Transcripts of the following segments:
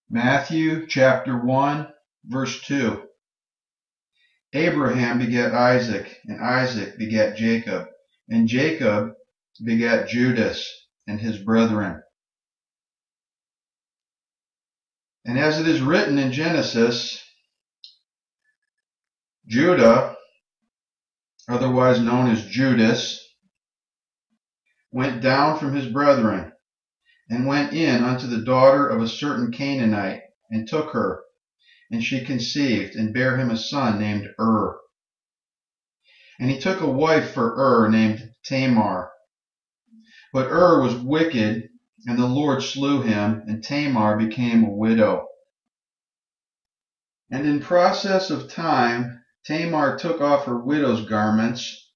Matthew chapter 1, verse 2. Abraham begat Isaac, and Isaac begat Jacob, and Jacob begat Judas and his brethren. And as it is written in Genesis, Judah, otherwise known as Judas, went down from his brethren, and went in unto the daughter of a certain Canaanite, and took her. And she conceived, and bare him a son named And he took a wife for named Thamar. But was wicked, and the Lord slew him, and Thamar became a widow. And in process of time, Thamar took off her widow's garments,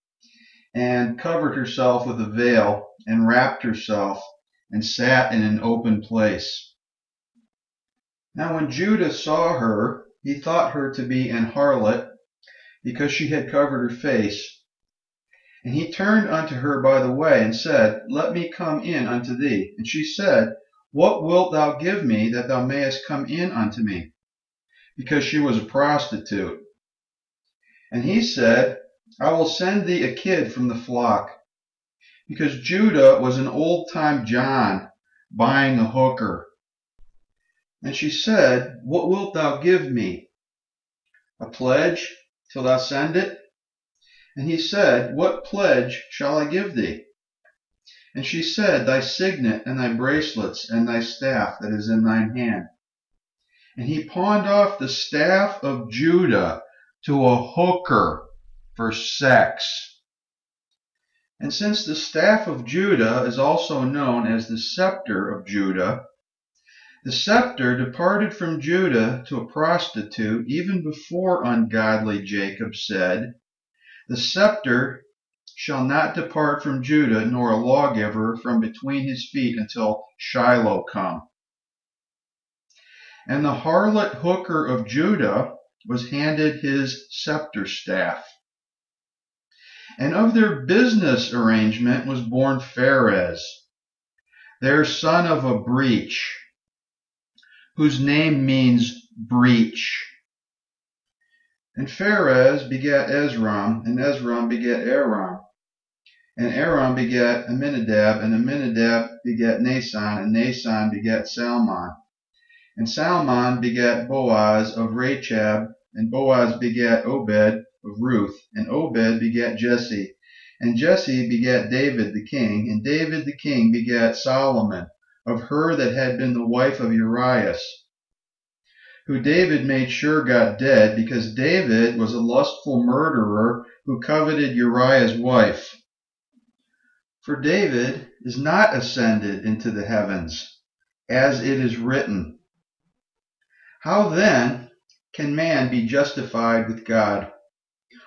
and covered herself with a veil, and wrapped herself, and sat in an open place. Now when Judah saw her, he thought her to be an harlot, because she had covered her face. And he turned unto her by the way, and said, Let me come in unto thee. And she said, What wilt thou give me, that thou mayest come in unto me? Because she was a prostitute. And he said, I will send thee a kid from the flock. Because Judah was an old-time John, buying a hooker. And she said, What wilt thou give me? A pledge, till thou send it? And he said, What pledge shall I give thee? And she said, Thy signet, and thy bracelets, and thy staff that is in thine hand. And he pawned off the staff of Judah to a hooker for sex. And since the staff of Judah is also known as the scepter of Judah, the scepter departed from Judah to a prostitute even before ungodly Jacob said, The scepter shall not depart from Judah, nor a lawgiver from between his feet until Shiloh come. And the harlot hooker of Judah was handed his scepter staff. And of their business arrangement was born Phares, their son of a breach, whose name means breach. And Phares begat Esrom, and Esrom begat Aram. And Aram begat Aminadab, and Aminadab begat Naasson, and Naasson begat Salmon. And Salmon begat Booz of Rachab, and Booz begat Obed of Ruth, and Obed begat Jesse, and Jesse begat David the king, and David the king begat Solomon, of her that had been the wife of Urias, who David made sure got dead, because David was a lustful murderer who coveted Urias' wife. For David is not ascended into the heavens, as it is written. How then can man be justified with God?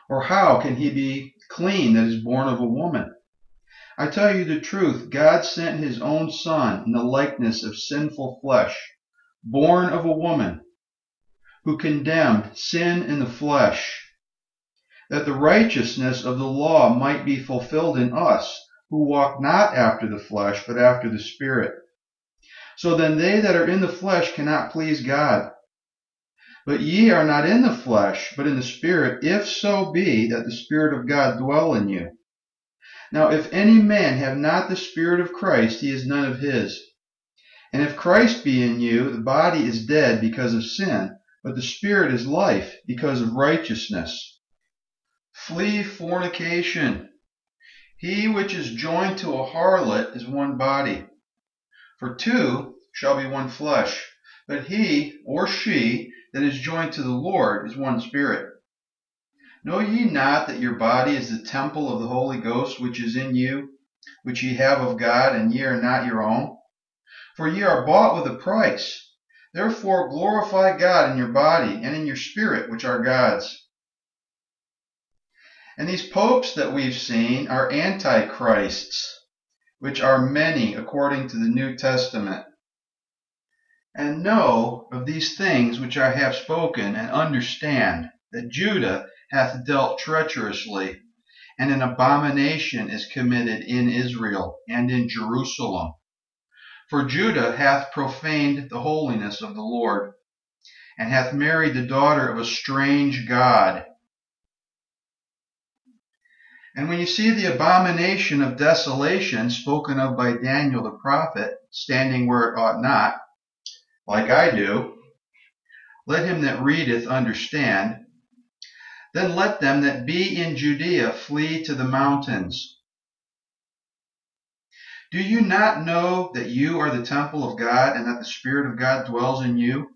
Or how can he be clean that is born of a woman? I tell you the truth, God sent his own Son in the likeness of sinful flesh, born of a woman, who condemned sin in the flesh, that the righteousness of the law might be fulfilled in us, who walk not after the flesh, but after the Spirit. So then they that are in the flesh cannot please God. But ye are not in the flesh, but in the Spirit, if so be that the Spirit of God dwell in you. Now if any man have not the Spirit of Christ, he is none of his. And if Christ be in you, the body is dead because of sin, but the Spirit is life because of righteousness. Flee fornication. He which is joined to a harlot is one body. For two shall be one flesh, but he or she that is joined to the Lord is one spirit. Know ye not that your body is the temple of the Holy Ghost which is in you, which ye have of God, and ye are not your own? For ye are bought with a price. Therefore glorify God in your body and in your spirit, which are God's. And these popes that we've seen are antichrists, which are many according to the New Testament. And know of these things which I have spoken, and understand that Judah hath dealt treacherously, and an abomination is committed in Israel and in Jerusalem. For Judah hath profaned the holiness of the Lord, and hath married the daughter of a strange god. And when you see the abomination of desolation spoken of by Daniel the prophet, standing where it ought not, like I do, let him that readeth understand. Then let them that be in Judea flee to the mountains. Do you not know that you are the temple of God, and that the Spirit of God dwells in you?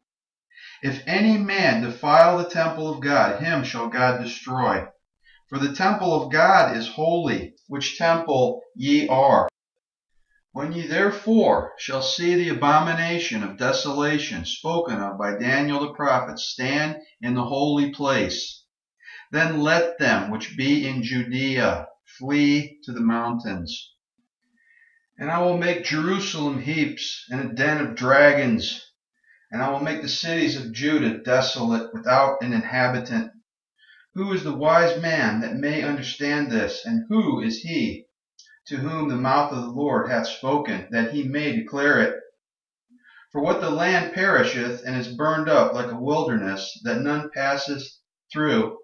If any man defile the temple of God, him shall God destroy. For the temple of God is holy, which temple ye are. When ye therefore shall see the abomination of desolation spoken of by Daniel the prophet stand in the holy place, then let them which be in Judea flee to the mountains. And I will make Jerusalem heaps and a den of dragons, and I will make the cities of Judah desolate without an inhabitant. Who is the wise man that may understand this, and who is he to whom the mouth of the Lord hath spoken, that he may declare it? For what the land perisheth and is burned up like a wilderness, that none passeth through.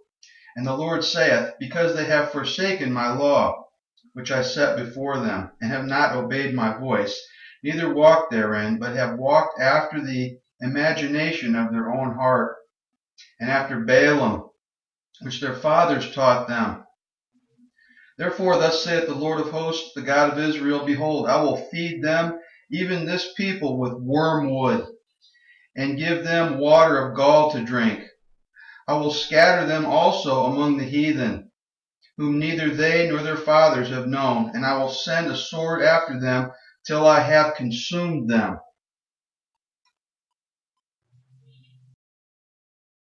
And the Lord saith, because they have forsaken my law, which I set before them, and have not obeyed my voice, neither walked therein, but have walked after the imagination of their own heart, and after Balaam, which their fathers taught them. Therefore thus saith the Lord of hosts, the God of Israel, behold, I will feed them, even this people, with wormwood, and give them water of gall to drink. I will scatter them also among the heathen, whom neither they nor their fathers have known, and I will send a sword after them till I have consumed them.